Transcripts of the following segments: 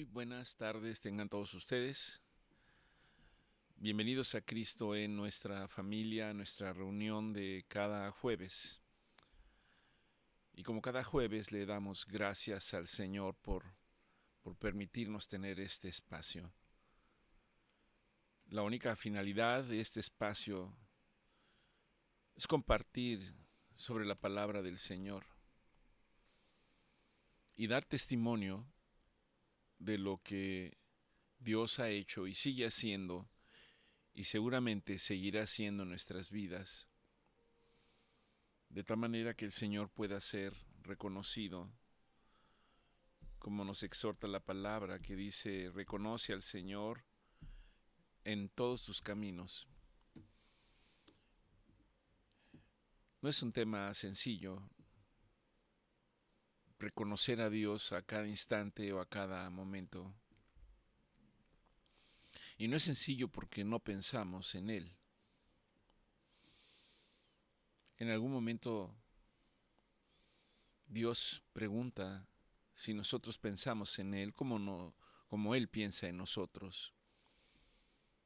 Muy buenas tardes tengan todos ustedes. Bienvenidos a Cristo en nuestra familia, nuestra reunión de cada jueves. Y como cada jueves le damos gracias al Señor por permitirnos tener este espacio. La única finalidad de este espacio es compartir sobre la palabra del Señor y dar testimonio de lo que Dios ha hecho y sigue haciendo y seguramente seguirá haciendo en nuestras vidas, de tal manera que el Señor pueda ser reconocido, como nos exhorta la palabra que dice: reconoce al Señor en todos tus caminos. No es un tema sencillo reconocer a Dios a cada instante o a cada momento. Y no es sencillo porque no pensamos en Él. En algún momento Dios pregunta si nosotros pensamos en Él como Él piensa en nosotros.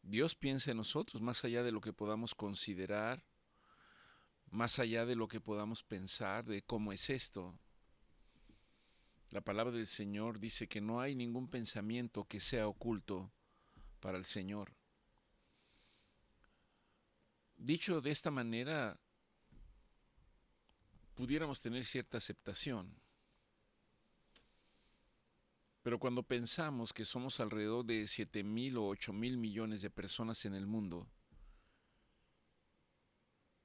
Dios piensa en nosotros más allá de lo que podamos considerar, más allá de lo que podamos pensar de cómo es esto. La palabra del Señor dice que no hay ningún pensamiento que sea oculto para el Señor. Dicho de esta manera, pudiéramos tener cierta aceptación. Pero cuando pensamos que somos alrededor de 7,000 o 8,000 millones de personas en el mundo,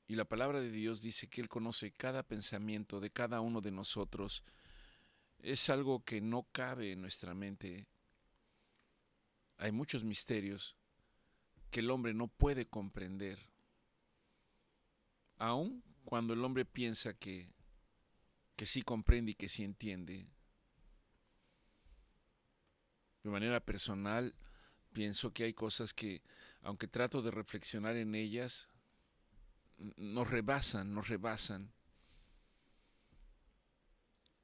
y la palabra de Dios dice que Él conoce cada pensamiento de cada uno de nosotros, es algo que no cabe en nuestra mente. Hay muchos misterios que el hombre no puede comprender, aun cuando el hombre piensa que sí comprende y que sí entiende. De manera personal, pienso que hay cosas que, aunque trato de reflexionar en ellas, nos rebasan.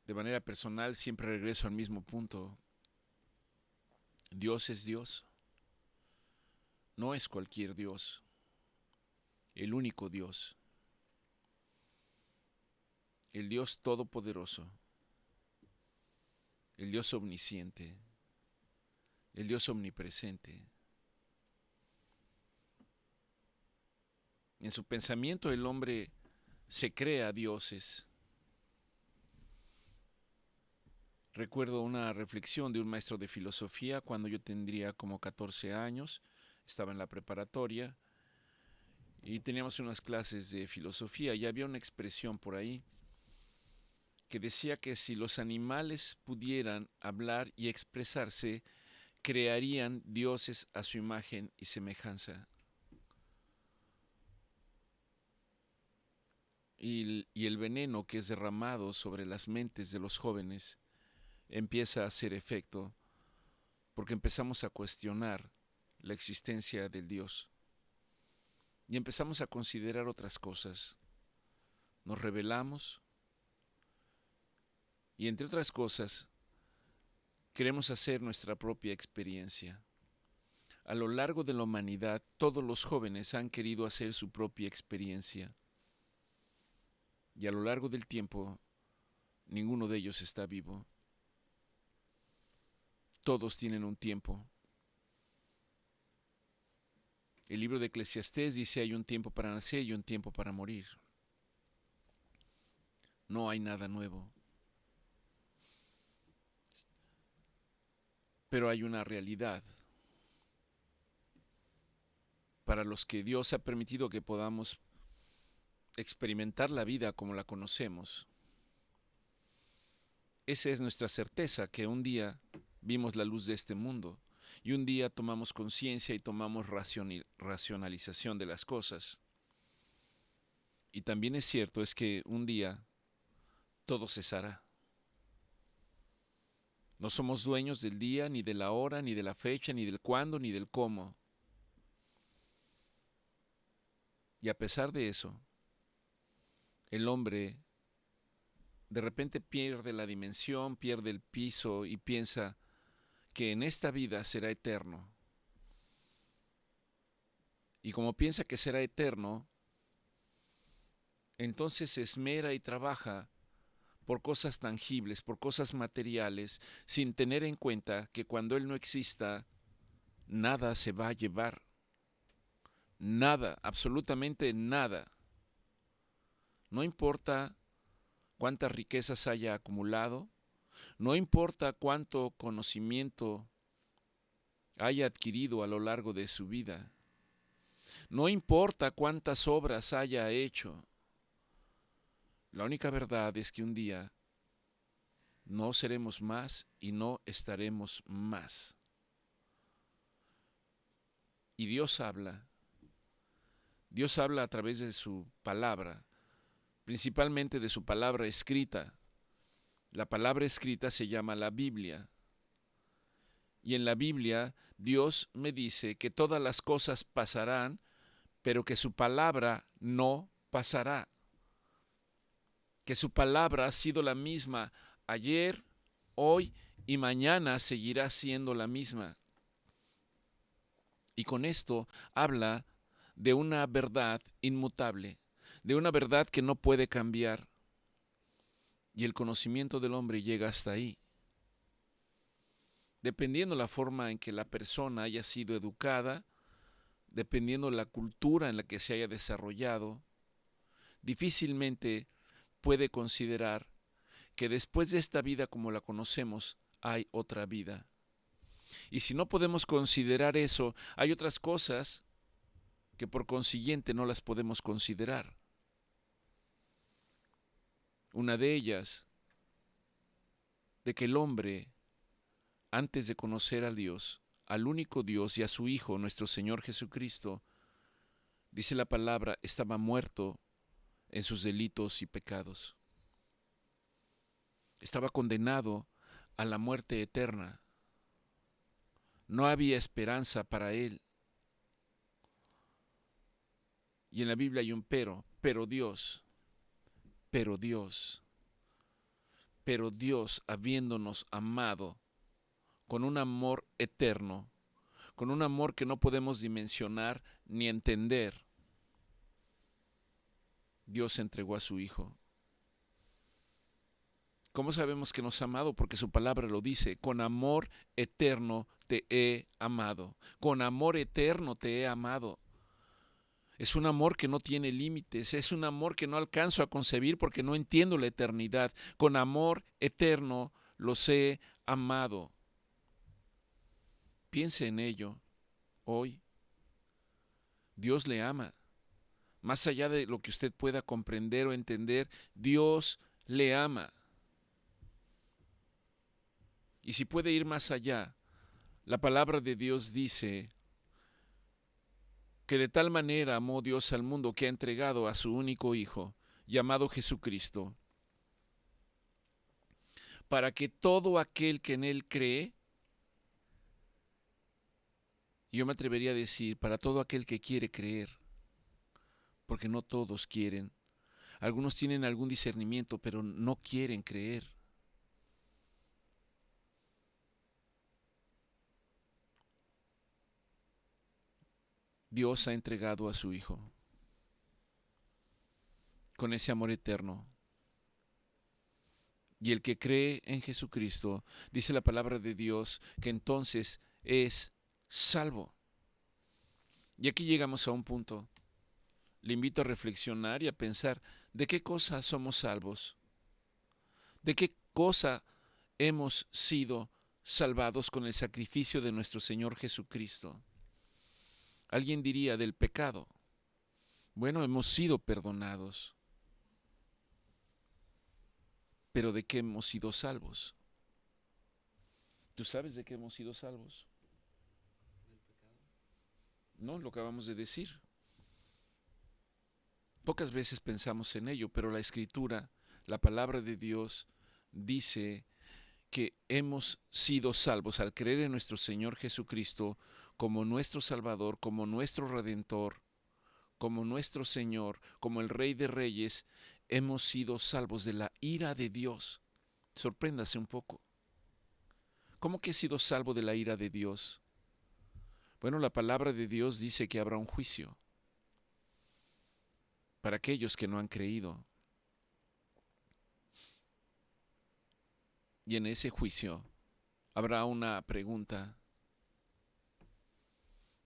De manera personal, siempre regreso al mismo punto. Dios es Dios. No es cualquier Dios. El único Dios. El Dios todopoderoso. El Dios omnisciente. El Dios omnipresente. En su pensamiento el hombre se crea dioses. Recuerdo una reflexión de un maestro de filosofía cuando yo tendría como 14 años, estaba en la preparatoria y teníamos unas clases de filosofía y había una expresión por ahí que decía que si los animales pudieran hablar y expresarse, crearían dioses a su imagen y semejanza. Y el veneno que es derramado sobre las mentes de los jóvenes empieza a hacer efecto porque empezamos a cuestionar la existencia del Dios y empezamos a considerar otras cosas. Nos rebelamos y, entre otras cosas, queremos hacer nuestra propia experiencia. A lo largo de la humanidad, todos los jóvenes han querido hacer su propia experiencia y a lo largo del tiempo, ninguno de ellos está vivo. Todos tienen un tiempo. El libro de Eclesiastés dice: hay un tiempo para nacer y un tiempo para morir. No hay nada nuevo. Pero hay una realidad para los que Dios ha permitido que podamos experimentar la vida como la conocemos. Esa es nuestra certeza, que un día vimos la luz de este mundo y un día tomamos conciencia y tomamos racionalización de las cosas. Y también es cierto es que un día todo cesará. No somos dueños del día, ni de la hora, ni de la fecha, ni del cuándo, ni del cómo. Y a pesar de eso, el hombre de repente pierde la dimensión, pierde el piso y piensa que en esta vida será eterno. Y como piensa que será eterno, entonces se esmera y trabaja por cosas tangibles, por cosas materiales, sin tener en cuenta que cuando Él no exista, nada se va a llevar. Nada, absolutamente nada. No importa cuántas riquezas haya acumulado, no importa cuánto conocimiento haya adquirido a lo largo de su vida, no importa cuántas obras haya hecho. La única verdad es que un día no seremos más y no estaremos más. Y Dios habla a través de su palabra, principalmente de su palabra escrita. La palabra escrita se llama la Biblia. Y en la Biblia Dios me dice que todas las cosas pasarán, pero que su palabra no pasará. Que su palabra ha sido la misma ayer, hoy y mañana seguirá siendo la misma. Y con esto habla de una verdad inmutable, de una verdad que no puede cambiar. Y el conocimiento del hombre llega hasta ahí. Dependiendo la forma en que la persona haya sido educada, dependiendo la cultura en la que se haya desarrollado, difícilmente puede considerar que después de esta vida como la conocemos, hay otra vida. Y si no podemos considerar eso, hay otras cosas que por consiguiente no las podemos considerar. Una de ellas, de que el hombre, antes de conocer a Dios, al único Dios y a su Hijo, nuestro Señor Jesucristo, dice la palabra, estaba muerto en sus delitos y pecados. Estaba condenado a la muerte eterna. No había esperanza para él. Y en la Biblia hay un pero Dios, pero Dios, pero Dios habiéndonos amado con un amor eterno, con un amor que no podemos dimensionar ni entender, Dios entregó a su Hijo. ¿Cómo sabemos que nos ha amado? Porque su palabra lo dice, con amor eterno te he amado, con amor eterno te he amado. Es un amor que no tiene límites, es un amor que no alcanzo a concebir porque no entiendo la eternidad. Con amor eterno los he amado. Piense en ello hoy. Dios le ama. Más allá de lo que usted pueda comprender o entender, Dios le ama. Y si puede ir más allá, la palabra de Dios dice que de tal manera amó Dios al mundo que ha entregado a su único Hijo, llamado Jesucristo, para que todo aquel que en Él cree, yo me atrevería a decir, para todo aquel que quiere creer, porque no todos quieren. Algunos tienen algún discernimiento, pero no quieren creer. Dios ha entregado a su Hijo con ese amor eterno. Y el que cree en Jesucristo, dice la palabra de Dios, que entonces es salvo. Y aquí llegamos a un punto. Le invito a reflexionar y a pensar, ¿de qué cosa somos salvos? ¿De qué cosa hemos sido salvados con el sacrificio de nuestro Señor Jesucristo? Alguien diría del pecado. Bueno, hemos sido perdonados. Pero ¿de qué hemos sido salvos? ¿Tú sabes de qué hemos sido salvos? No, lo acabamos de decir. Pocas veces pensamos en ello, pero la Escritura, la palabra de Dios, dice que hemos sido salvos al creer en nuestro Señor Jesucristo como nuestro Salvador, como nuestro Redentor, como nuestro Señor, como el Rey de Reyes. Hemos sido salvos de la ira de Dios. Sorpréndase un poco. ¿Cómo que he sido salvo de la ira de Dios? Bueno, la palabra de Dios dice que habrá un juicio para aquellos que no han creído. Y en ese juicio habrá una pregunta.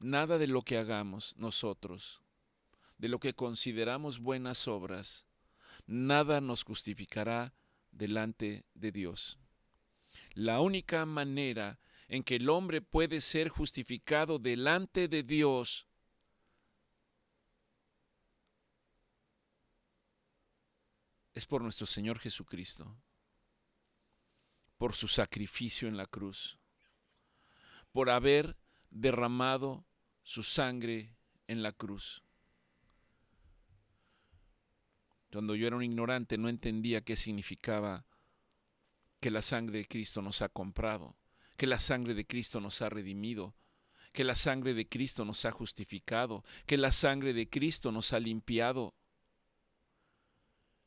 Nada de lo que hagamos nosotros, de lo que consideramos buenas obras, nada nos justificará delante de Dios. La única manera en que el hombre puede ser justificado delante de Dios es por nuestro Señor Jesucristo, por su sacrificio en la cruz, por haber derramado su sangre en la cruz. Cuando yo era un ignorante no entendía qué significaba que la sangre de Cristo nos ha comprado, que la sangre de Cristo nos ha redimido, que la sangre de Cristo nos ha justificado, que la sangre de Cristo nos ha limpiado,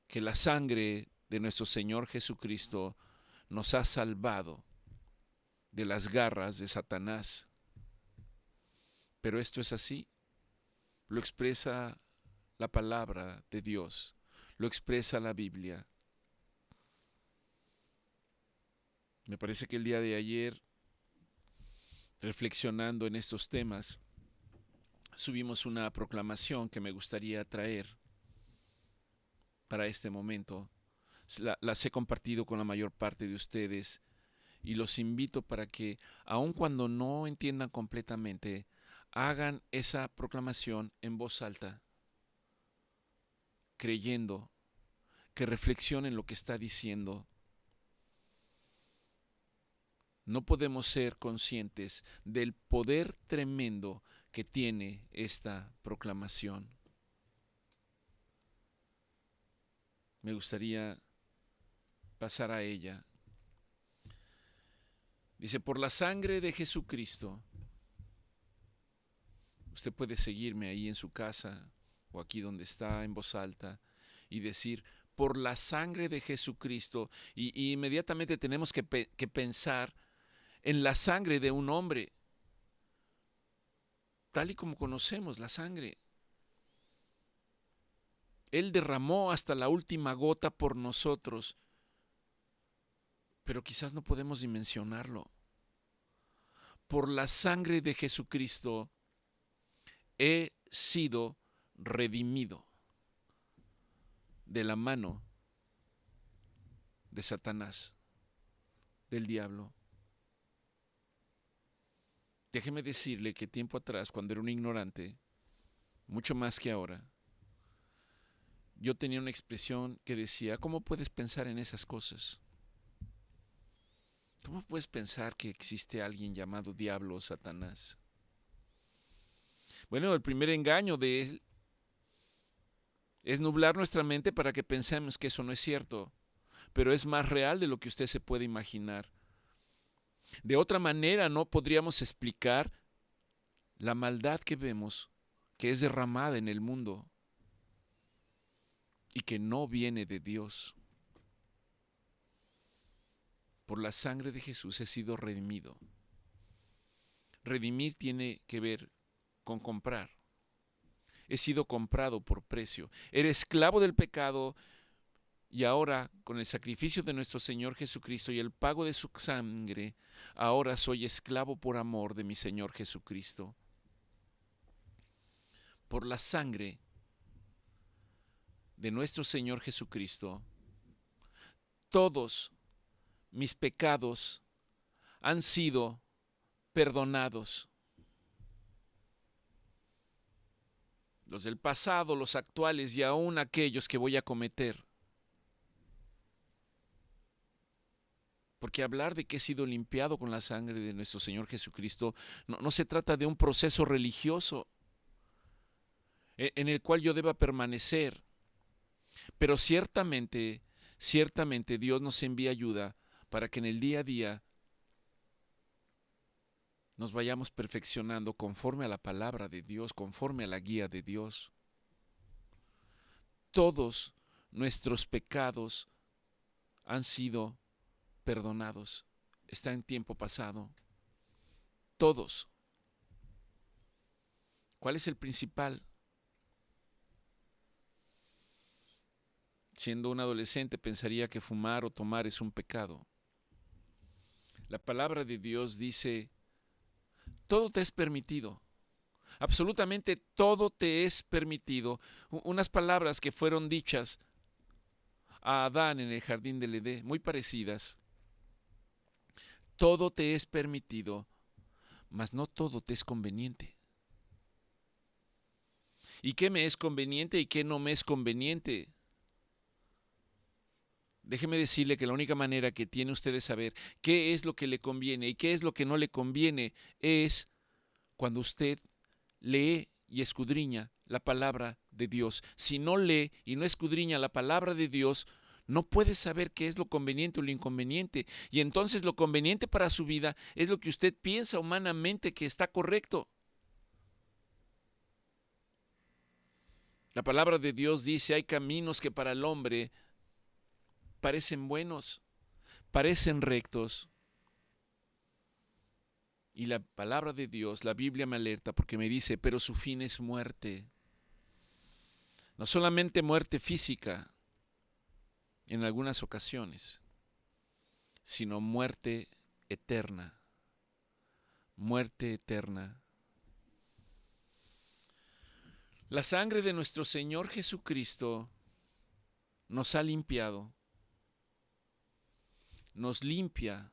que la sangre de nuestro Señor Jesucristo nos ha salvado de las garras de Satanás. Pero esto es así, lo expresa la palabra de Dios, lo expresa la Biblia. Me parece que el día de ayer, reflexionando en estos temas, subimos una proclamación que me gustaría traer para este momento. Las he compartido con la mayor parte de ustedes y los invito para que, aun cuando no entiendan completamente, hagan esa proclamación en voz alta, creyendo, que reflexionen lo que está diciendo. No podemos ser conscientes del poder tremendo que tiene esta proclamación. Me gustaría pasar a ella. Dice, por la sangre de Jesucristo. Usted puede seguirme ahí en su casa o aquí donde está en voz alta y decir, por la sangre de Jesucristo. Y inmediatamente tenemos que pensar en la sangre de un hombre, tal y como conocemos la sangre. Él derramó hasta la última gota por nosotros, pero quizás no podemos dimensionarlo. Por la sangre de Jesucristo he sido redimido de la mano de Satanás, del diablo. Déjeme decirle que tiempo atrás, cuando era un ignorante, mucho más que ahora, yo tenía una expresión que decía, ¿cómo puedes pensar en esas cosas? ¿Cómo puedes pensar que existe alguien llamado diablo o Satanás? Bueno, el primer engaño de él es nublar nuestra mente para que pensemos que eso no es cierto, pero es más real de lo que usted se puede imaginar. De otra manera no podríamos explicar la maldad que vemos, que es derramada en el mundo y que no viene de Dios. Por la sangre de Jesús he sido redimido. Redimir tiene que ver con comprar. He sido comprado por precio. Era esclavo del pecado y ahora, con el sacrificio de nuestro Señor Jesucristo y el pago de su sangre, ahora soy esclavo por amor de mi Señor Jesucristo. Por la sangre de nuestro Señor Jesucristo, todos mis pecados han sido perdonados. Los del pasado, los actuales y aún aquellos que voy a cometer. Porque hablar de que he sido limpiado con la sangre de nuestro Señor Jesucristo no se trata de un proceso religioso en el cual yo deba permanecer. Pero ciertamente Dios nos envía ayuda para que en el día a día nos vayamos perfeccionando conforme a la palabra de Dios, conforme a la guía de Dios. Todos nuestros pecados han sido perdonados. está en tiempo pasado. Todos. ¿Cuál es el principal? Siendo un adolescente pensaría que fumar o tomar es un pecado. La palabra de Dios dice, todo te es permitido. Absolutamente todo te es permitido. Unas palabras que fueron dichas a Adán en el jardín del Edén, muy parecidas. Todo te es permitido, mas no todo te es conveniente. ¿Y qué me es conveniente y qué no me es conveniente? Déjeme decirle que la única manera que tiene usted de saber qué es lo que le conviene y qué es lo que no le conviene es cuando usted lee y escudriña la palabra de Dios. Si no lee y no escudriña la palabra de Dios, no puede saber qué es lo conveniente o lo inconveniente. Y entonces lo conveniente para su vida es lo que usted piensa humanamente que está correcto. La palabra de Dios dice, hay caminos que para el hombre parecen buenos, parecen rectos. Y la palabra de Dios, la Biblia me alerta porque me dice, pero su fin es muerte. No solamente muerte física en algunas ocasiones, sino muerte eterna. Muerte eterna. La sangre de nuestro Señor Jesucristo nos ha limpiado, nos limpia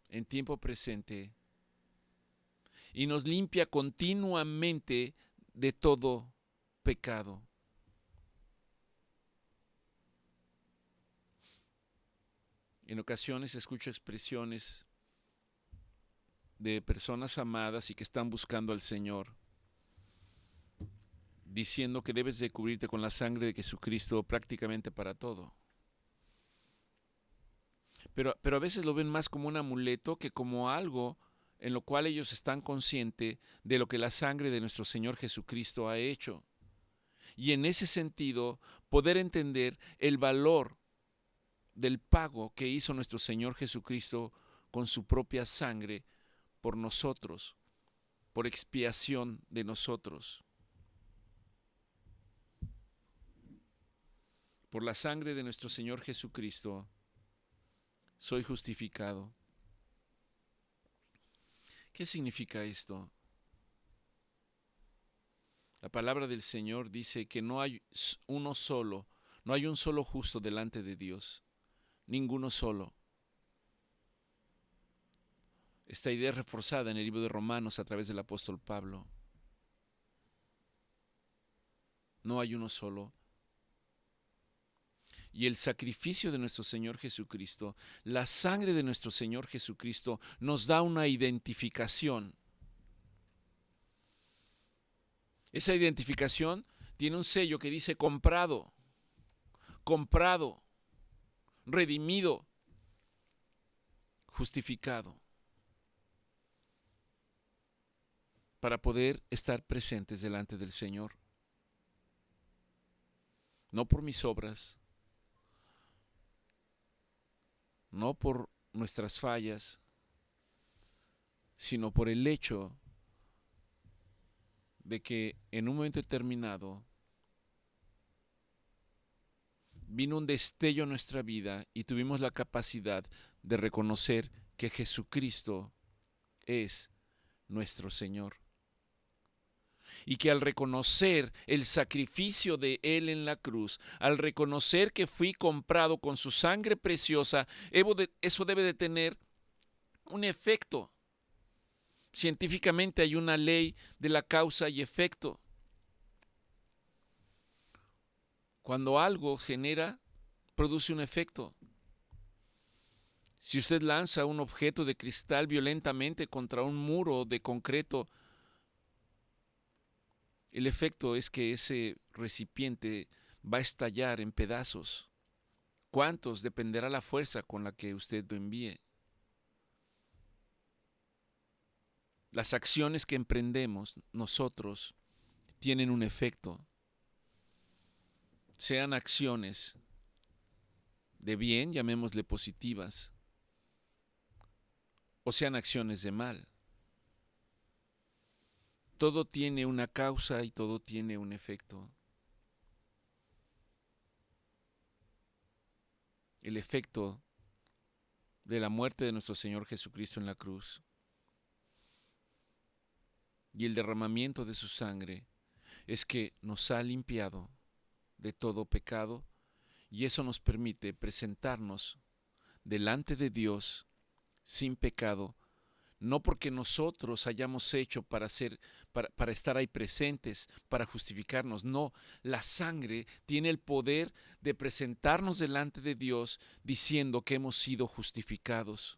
en tiempo presente y nos limpia continuamente de todo pecado. En ocasiones escucho expresiones de personas amadas y que están buscando al Señor, diciendo que debes de cubrirte con la sangre de Jesucristo prácticamente para todo. Pero a veces lo ven más como un amuleto que como algo en lo cual ellos están conscientes de lo que la sangre de nuestro Señor Jesucristo ha hecho. Y en ese sentido, poder entender el valor del pago que hizo nuestro Señor Jesucristo con su propia sangre por nosotros, por expiación de nosotros. Por la sangre de nuestro Señor Jesucristo, soy justificado. ¿Qué significa esto? La palabra del Señor dice que no hay uno solo, no hay un solo justo delante de Dios, ninguno solo. Esta idea es reforzada en el libro de Romanos a través del apóstol Pablo. No hay uno solo. Y el sacrificio de nuestro Señor Jesucristo, la sangre de nuestro Señor Jesucristo nos da una identificación. Esa identificación tiene un sello que dice comprado, comprado, redimido, justificado, para poder estar presentes delante del Señor. No por mis obras, no por nuestras fallas, sino por el hecho de que en un momento determinado vino un destello a nuestra vida y tuvimos la capacidad de reconocer que Jesucristo es nuestro Señor. Y que al reconocer el sacrificio de Él en la cruz, al reconocer que fui comprado con su sangre preciosa, eso debe de tener un efecto. Científicamente hay una ley de la causa y efecto. Cuando algo genera, produce un efecto. Si usted lanza un objeto de cristal violentamente contra un muro de concreto, el efecto es que ese recipiente va a estallar en pedazos. ¿Cuántos? Dependerá la fuerza con la que usted lo envíe. Las acciones que emprendemos nosotros tienen un efecto. Sean acciones de bien, llamémosle positivas, o sean acciones de mal. Todo tiene una causa y todo tiene un efecto. El efecto de la muerte de nuestro Señor Jesucristo en la cruz y el derramamiento de su sangre es que nos ha limpiado de todo pecado y eso nos permite presentarnos delante de Dios sin pecado, no porque nosotros hayamos hecho para estar ahí presentes, para justificarnos. No, la sangre tiene el poder de presentarnos delante de Dios diciendo que hemos sido justificados.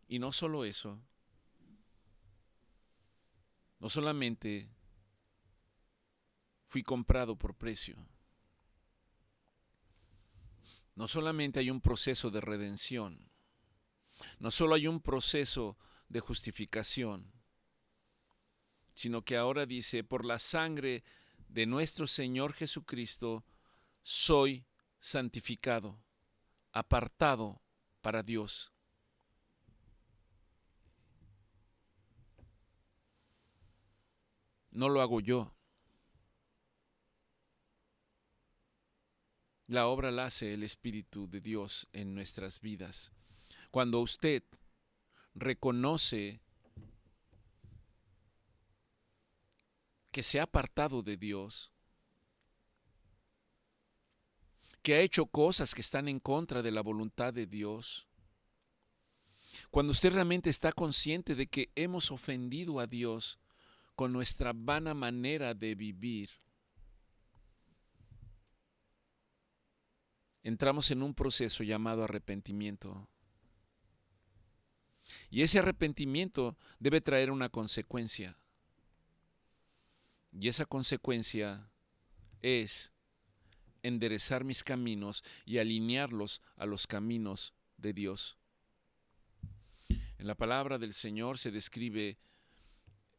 Y no solo eso, no solamente fui comprado por precio, no solamente hay un proceso de redención, no solo hay un proceso de justificación, sino que ahora dice, por la sangre de nuestro Señor Jesucristo, soy santificado, apartado para Dios. No lo hago yo. La obra la hace el Espíritu de Dios en nuestras vidas. Cuando usted reconoce que se ha apartado de Dios, que ha hecho cosas que están en contra de la voluntad de Dios, cuando usted realmente está consciente de que hemos ofendido a Dios con nuestra vana manera de vivir, entramos en un proceso llamado arrepentimiento. Y ese arrepentimiento debe traer una consecuencia. Y esa consecuencia es enderezar mis caminos y alinearlos a los caminos de Dios. En la palabra del Señor se describe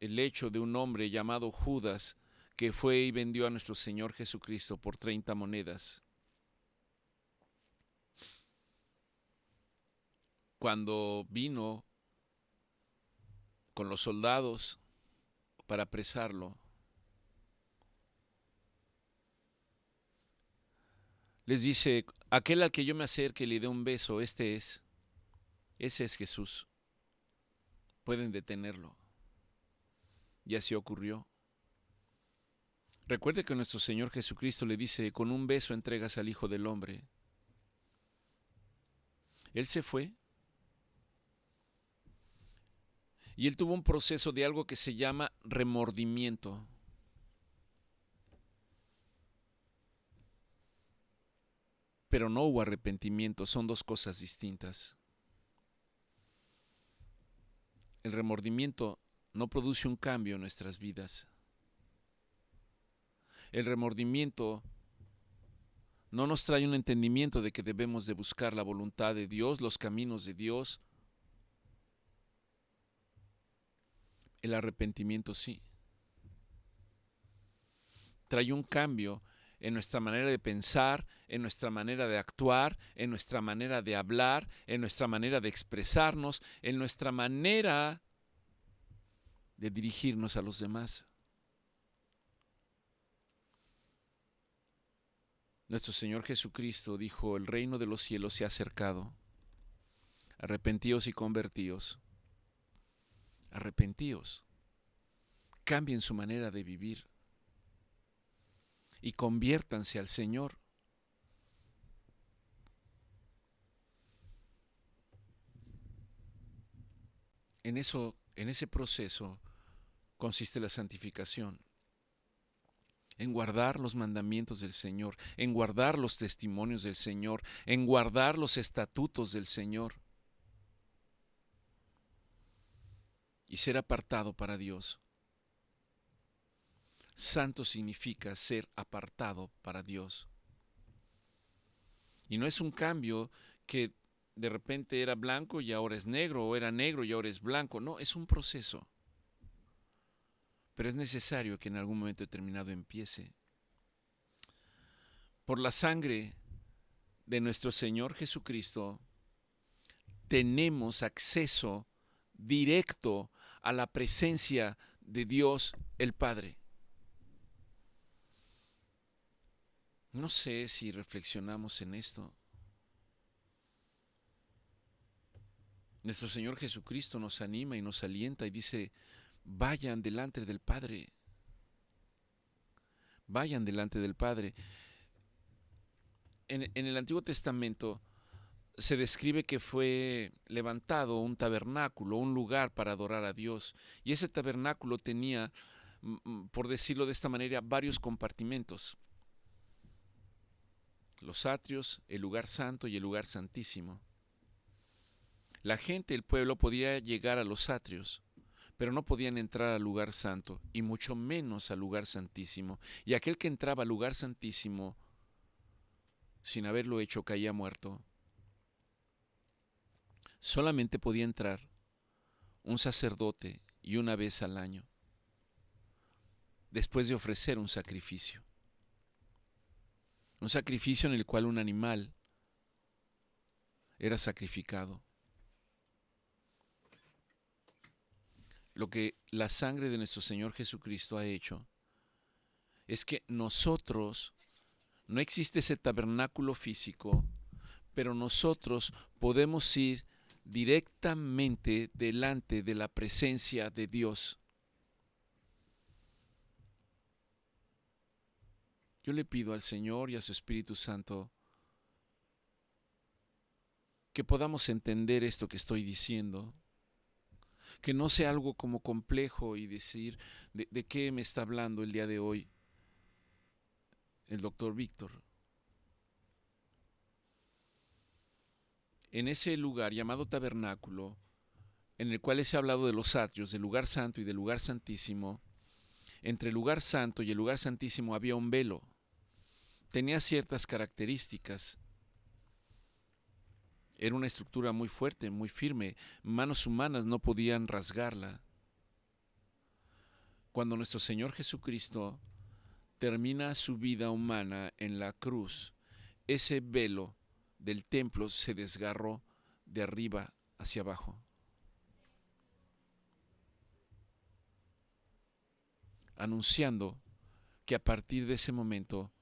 el hecho de un hombre llamado Judas que fue y vendió a nuestro Señor Jesucristo por 30 monedas. Cuando vino con los soldados para apresarlo, les dice, aquel al que yo me acerque y le dé un beso, ese es Jesús. Pueden detenerlo. Y así ocurrió. Recuerde que nuestro Señor Jesucristo le dice, con un beso entregas al Hijo del Hombre. Él se fue y él tuvo un proceso de algo que se llama remordimiento. Pero no hubo arrepentimiento, son dos cosas distintas. El remordimiento no produce un cambio en nuestras vidas. El remordimiento no nos trae un entendimiento de que debemos de buscar la voluntad de Dios, los caminos de Dios. El arrepentimiento sí. Trae un cambio en nuestra manera de pensar, en nuestra manera de actuar, en nuestra manera de hablar, en nuestra manera de expresarnos, en nuestra manera de dirigirnos a los demás. Nuestro Señor Jesucristo dijo, el reino de los cielos se ha acercado. Arrepentíos y convertíos. Arrepentíos. Cambien su manera de vivir. Y conviértanse al Señor. En ese proceso consiste la santificación. En guardar los mandamientos del Señor, en guardar los testimonios del Señor, en guardar los estatutos del Señor. Y ser apartado para Dios. Santo significa ser apartado para Dios. Y no es un cambio que de repente era blanco y ahora es negro, o era negro y ahora es blanco. No, es un proceso. Pero es necesario que en algún momento determinado empiece. Por la sangre de nuestro Señor Jesucristo, tenemos acceso directo a la presencia de Dios el Padre. No sé si reflexionamos en esto. Nuestro Señor Jesucristo nos anima y nos alienta y dice, vayan delante del Padre. Vayan delante del Padre. En el Antiguo Testamento se describe que fue levantado un tabernáculo, un lugar para adorar a Dios. Y ese tabernáculo tenía, por decirlo de esta manera, varios compartimentos. Los atrios, el lugar santo y el lugar santísimo. La gente, el pueblo, podía llegar a los atrios, pero no podían entrar al lugar santo, y mucho menos al lugar santísimo. Y aquel que entraba al lugar santísimo, sin haberlo hecho, caía muerto. Solamente podía entrar un sacerdote y una vez al año, después de ofrecer un sacrificio. Un sacrificio en el cual un animal era sacrificado. Lo que la sangre de nuestro Señor Jesucristo ha hecho es que nosotros, no existe ese tabernáculo físico, pero nosotros podemos ir directamente delante de la presencia de Dios. Yo le pido al Señor y a su Espíritu Santo que podamos entender esto que estoy diciendo, que no sea algo como complejo y decir de qué me está hablando el día de hoy el doctor Víctor. En ese lugar llamado tabernáculo, en el cual se ha hablado de los atrios, del lugar santo y del lugar santísimo, entre el lugar santo y el lugar santísimo había un velo. Tenía ciertas características. Era una estructura muy fuerte, muy firme. Manos humanas no podían rasgarla. Cuando nuestro Señor Jesucristo termina su vida humana en la cruz, ese velo del templo se desgarró de arriba hacia abajo. Anunciando que a partir de ese momento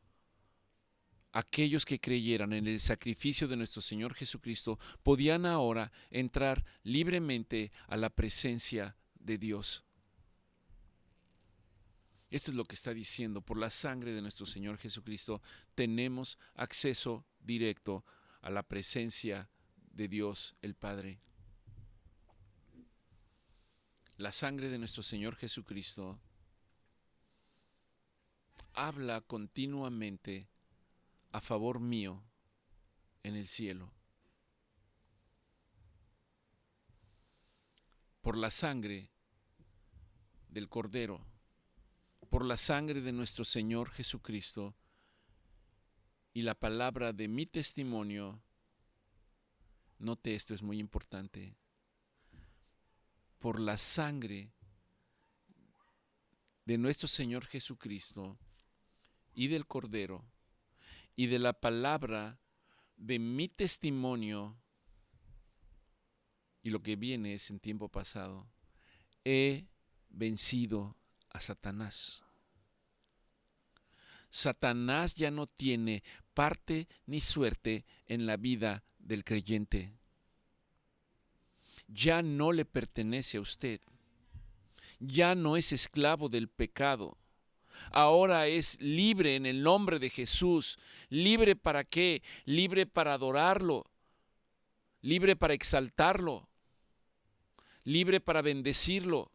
aquellos que creyeran en el sacrificio de nuestro Señor Jesucristo podían ahora entrar libremente a la presencia de Dios. Esto es lo que está diciendo, por la sangre de nuestro Señor Jesucristo tenemos acceso directo a la presencia de Dios el Padre. La sangre de nuestro Señor Jesucristo habla continuamente a favor mío en el cielo. Por la sangre del Cordero, por la sangre de nuestro Señor Jesucristo y la palabra de mi testimonio, note esto, es muy importante, por la sangre de nuestro Señor Jesucristo y del Cordero y de la palabra de mi testimonio, y lo que viene es en tiempo pasado, he vencido a Satanás. Satanás ya no tiene parte ni suerte en la vida del creyente. Ya no le pertenece a usted. Ya no es esclavo del pecado. Ahora es libre en el nombre de Jesús. ¿Libre para qué? Libre para adorarlo. Libre para exaltarlo. Libre para bendecirlo.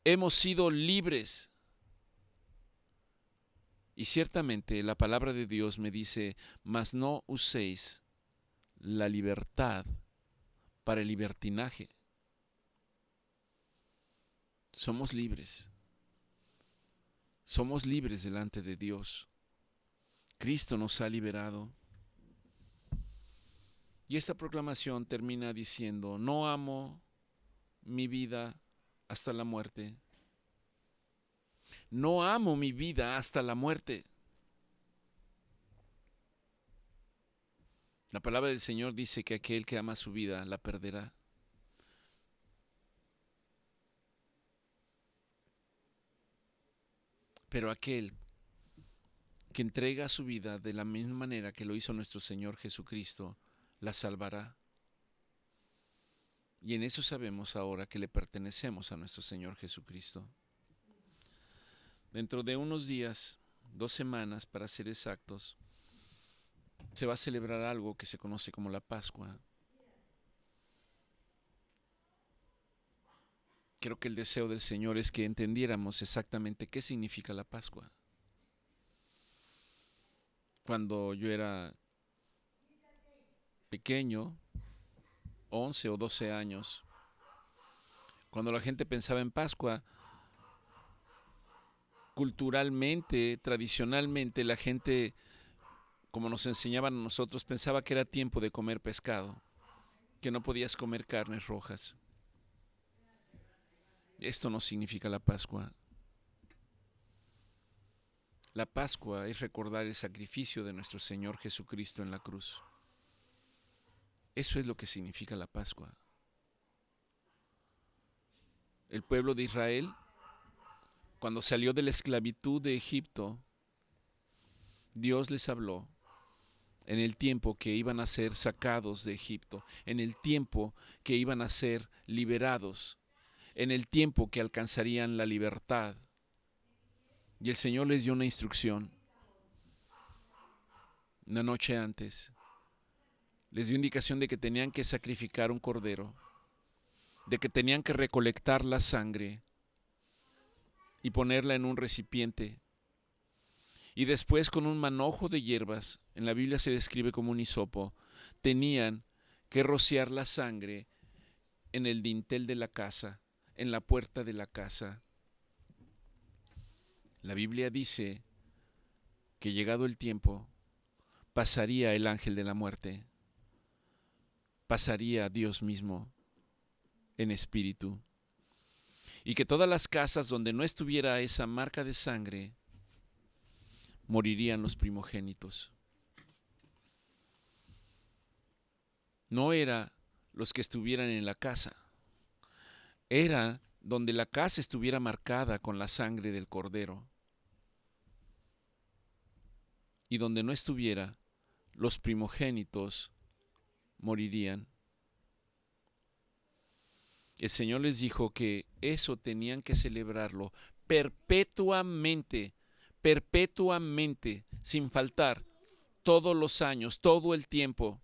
Hemos sido libres. Y ciertamente la palabra de Dios me dice, mas no uséis la libertad para el libertinaje. Somos libres. Somos libres delante de Dios. Cristo nos ha liberado. Y esta proclamación termina diciendo, no amo mi vida hasta la muerte. No amo mi vida hasta la muerte. La palabra del Señor dice que aquel que ama su vida la perderá. Pero aquel que entrega su vida de la misma manera que lo hizo nuestro Señor Jesucristo, la salvará. Y en eso sabemos ahora que le pertenecemos a nuestro Señor Jesucristo. Dentro de unos días, 2 semanas para ser exactos, se va a celebrar algo que se conoce como la Pascua. Creo que el deseo del Señor es que entendiéramos exactamente qué significa la Pascua. Cuando yo era pequeño, 11 o 12 años, cuando la gente pensaba en Pascua, culturalmente, tradicionalmente, la gente, como nos enseñaban a nosotros, pensaba que era tiempo de comer pescado, que no podías comer carnes rojas. Esto no significa la Pascua. La Pascua es recordar el sacrificio de nuestro Señor Jesucristo en la cruz. Eso es lo que significa la Pascua. El pueblo de Israel, cuando salió de la esclavitud de Egipto, Dios les habló en el tiempo que iban a ser sacados de Egipto, en el tiempo que iban a ser liberados, en el tiempo que alcanzarían la libertad. Y el Señor les dio una instrucción una noche antes. Les dio indicación de que tenían que sacrificar un cordero, de que tenían que recolectar la sangre y ponerla en un recipiente. Y después, con un manojo de hierbas, en la Biblia se describe como un hisopo, tenían que rociar la sangre en el dintel de la casa, en la puerta de la casa. La Biblia dice que llegado el tiempo, pasaría el ángel de la muerte, pasaría Dios mismo en espíritu, y que todas las casas donde no estuviera esa marca de sangre, morirían los primogénitos. No era los que estuvieran en la casa, era donde la casa estuviera marcada con la sangre del cordero, y donde no estuviera, los primogénitos morirían. El Señor les dijo que eso tenían que celebrarlo perpetuamente, perpetuamente, sin faltar, todos los años, todo el tiempo,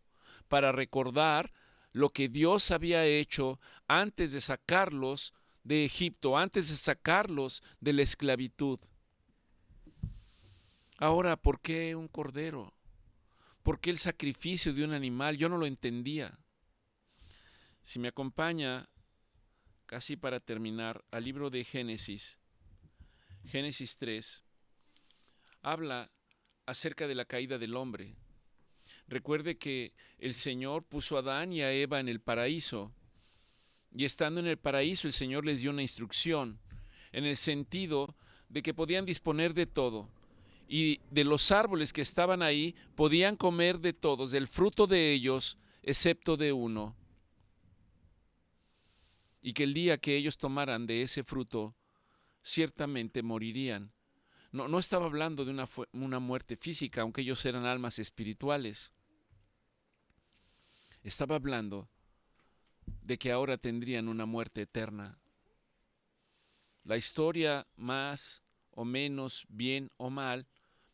para recordar lo que Dios había hecho antes de sacarlos de Egipto, antes de sacarlos de la esclavitud. Ahora, ¿por qué un cordero? ¿Por qué el sacrificio de un animal? Yo no lo entendía. Si me acompaña, casi para terminar, al libro de Génesis, Génesis 3, habla acerca de la caída del hombre. Recuerde que el Señor puso a Adán y a Eva en el paraíso, y estando en el paraíso el Señor les dio una instrucción, en el sentido de que podían disponer de todo, y de los árboles que estaban ahí podían comer de todos, del fruto de ellos, excepto de uno, y que el día que ellos tomaran de ese fruto, ciertamente morirían. No estaba hablando de una muerte física, aunque ellos eran almas espirituales. Estaba hablando de que ahora tendrían una muerte eterna. La historia, más o menos, bien o mal,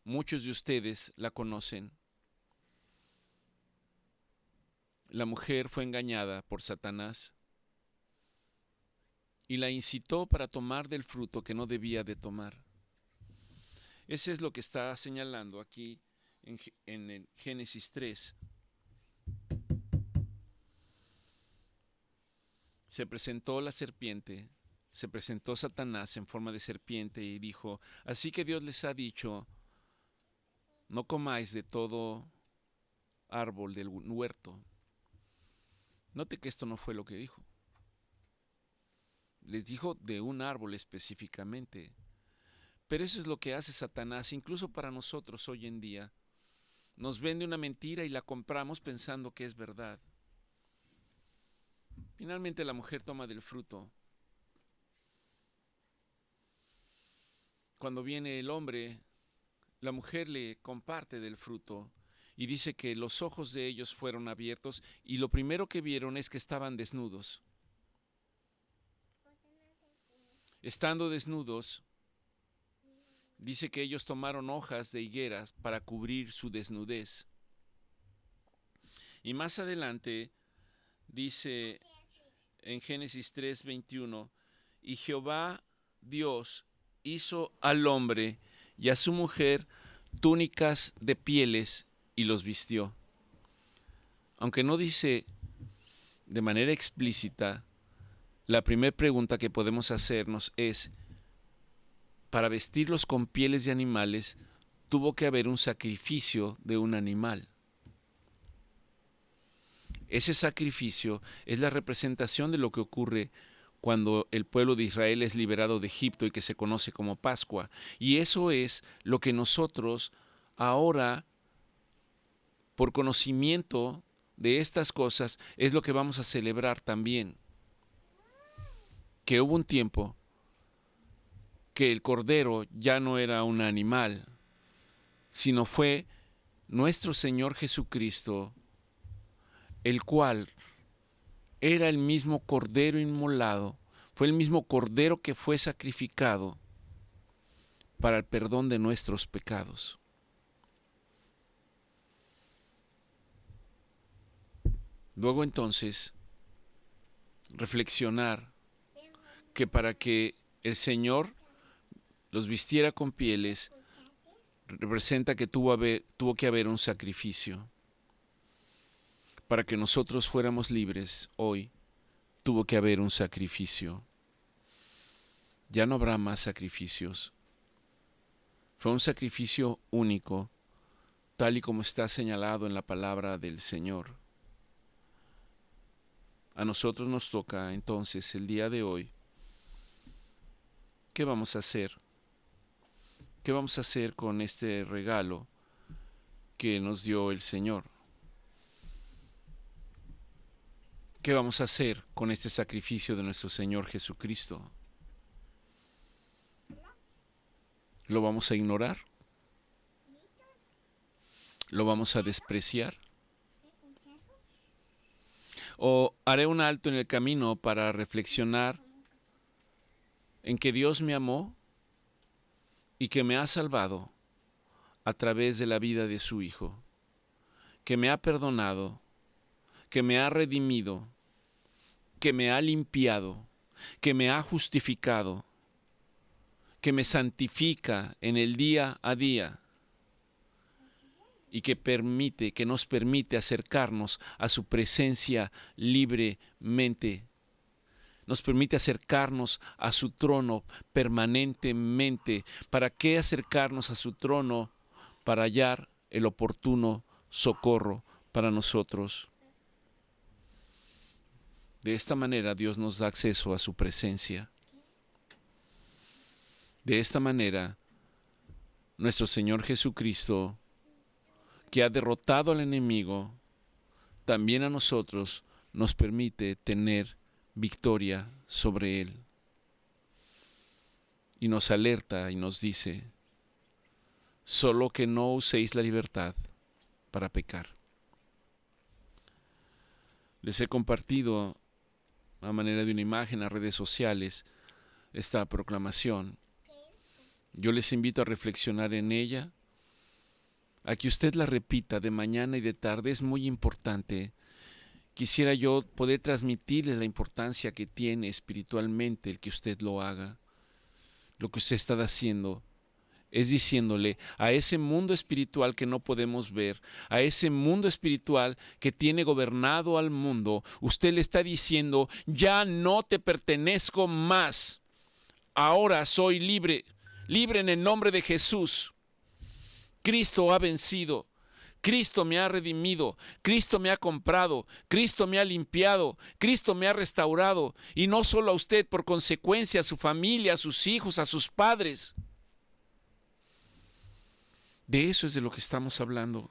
muchos de ustedes la conocen. La mujer fue engañada por Satanás y la incitó para tomar del fruto que no debía de tomar. Ese es lo que está señalando aquí en el Génesis 3. Se presentó la serpiente, se presentó Satanás en forma de serpiente y dijo: así que Dios les ha dicho, no comáis de todo árbol del huerto. Note que esto no fue lo que dijo. Les dijo de un árbol específicamente. Pero eso es lo que hace Satanás, incluso para nosotros hoy en día. nos vende una mentira y la compramos pensando que es verdad. Finalmente la mujer toma del fruto. Cuando viene el hombre, la mujer le comparte del fruto y dice que los ojos de ellos fueron abiertos y lo primero que vieron es que estaban desnudos. Estando desnudos, dice que ellos tomaron hojas de higueras para cubrir su desnudez. Y más adelante dice en Génesis 3:21, y Jehová Dios hizo al hombre y a su mujer túnicas de pieles y los vistió. Aunque no dice de manera explícita, la primera pregunta que podemos hacernos es, para vestirlos con pieles de animales, tuvo que haber un sacrificio de un animal. Ese sacrificio es la representación de lo que ocurre cuando el pueblo de Israel es liberado de Egipto y que se conoce como Pascua. Y eso es lo que nosotros ahora, por conocimiento de estas cosas, es lo que vamos a celebrar también. Que hubo un tiempo que el cordero ya no era un animal, sino fue nuestro Señor Jesucristo, el cual era el mismo cordero inmolado, fue el mismo cordero que fue sacrificado para el perdón de nuestros pecados. Luego entonces, reflexionar que para que el Señor los vistiera con pieles, representa que tuvo que haber un sacrificio. Para que nosotros fuéramos libres hoy, tuvo que haber un sacrificio. Ya no habrá más sacrificios. Fue un sacrificio único, tal y como está señalado en la palabra del Señor. A nosotros nos toca entonces el día de hoy. ¿Qué vamos a hacer? ¿Qué vamos a hacer con este regalo que nos dio el Señor? ¿Qué vamos a hacer con este sacrificio de nuestro Señor Jesucristo? ¿Lo vamos a ignorar? ¿Lo vamos a despreciar? ¿O haré un alto en el camino para reflexionar en que Dios me amó y que me ha salvado a través de la vida de su Hijo, que me ha perdonado, que me ha redimido, que me ha limpiado, que me ha justificado, que me santifica en el día a día y que nos permite acercarnos a su presencia libremente? Nos permite acercarnos a su trono permanentemente. ¿Para qué acercarnos a su trono? Para hallar el oportuno socorro para nosotros. De esta manera Dios nos da acceso a su presencia. De esta manera, nuestro Señor Jesucristo, que ha derrotado al enemigo, también a nosotros nos permite tener victoria sobre él. Y nos alerta y nos dice, solo que no uséis la libertad para pecar. Les he compartido a manera de una imagen a redes sociales esta proclamación. Yo les invito a reflexionar en ella, a que usted la repita de mañana y de tarde. Es muy importante. Quisiera yo poder transmitirles la importancia que tiene espiritualmente el que usted lo haga. Lo que usted está haciendo es diciéndole a ese mundo espiritual que no podemos ver, a ese mundo espiritual que tiene gobernado al mundo, usted le está diciendo, ya no te pertenezco más, ahora soy libre, libre en el nombre de Jesús. Cristo ha vencido. Cristo me ha redimido, Cristo me ha comprado, Cristo me ha limpiado, Cristo me ha restaurado, y no solo a usted, por consecuencia, a su familia, a sus hijos, a sus padres. De eso es de lo que estamos hablando.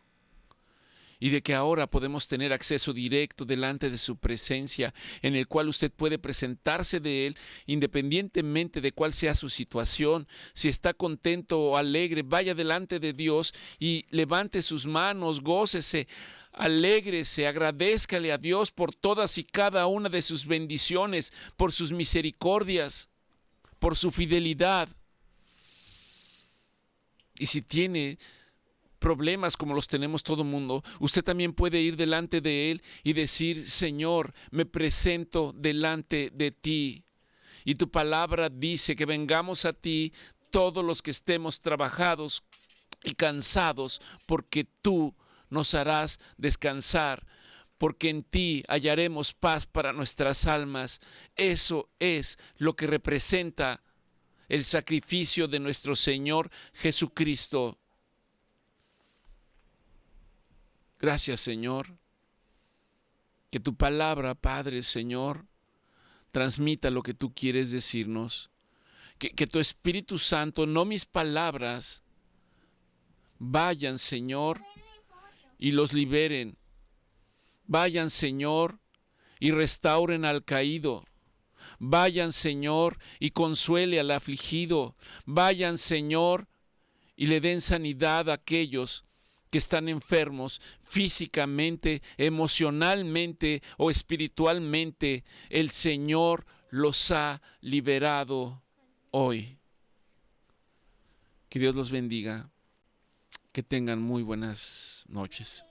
y de que ahora podemos tener acceso directo delante de su presencia, en el cual usted puede presentarse de Él independientemente de cuál sea su situación. Si está contento o alegre, vaya delante de Dios y levante sus manos, gócese, alégrese, agradézcale a Dios por todas y cada una de sus bendiciones, por sus misericordias, por su fidelidad. Y si tiene problemas como los tenemos todo mundo, usted también puede ir delante de Él y decir: Señor, me presento delante de ti. Y tu palabra dice que vengamos a ti todos los que estemos trabajados y cansados, porque tú nos harás descansar, porque en ti hallaremos paz para nuestras almas. Eso es lo que representa el sacrificio de nuestro Señor Jesucristo. Gracias, Señor. Que tu palabra, Padre, Señor, transmita lo que tú quieres decirnos. Que tu Espíritu Santo, no mis palabras, vayan, Señor, y los liberen. Vayan, Señor, y restauren al caído. Vayan, Señor, y consuele al afligido. Vayan, Señor, y le den sanidad a aquellos que están enfermos físicamente, emocionalmente o espiritualmente. El Señor los ha liberado hoy. Que Dios los bendiga. Que tengan muy buenas noches.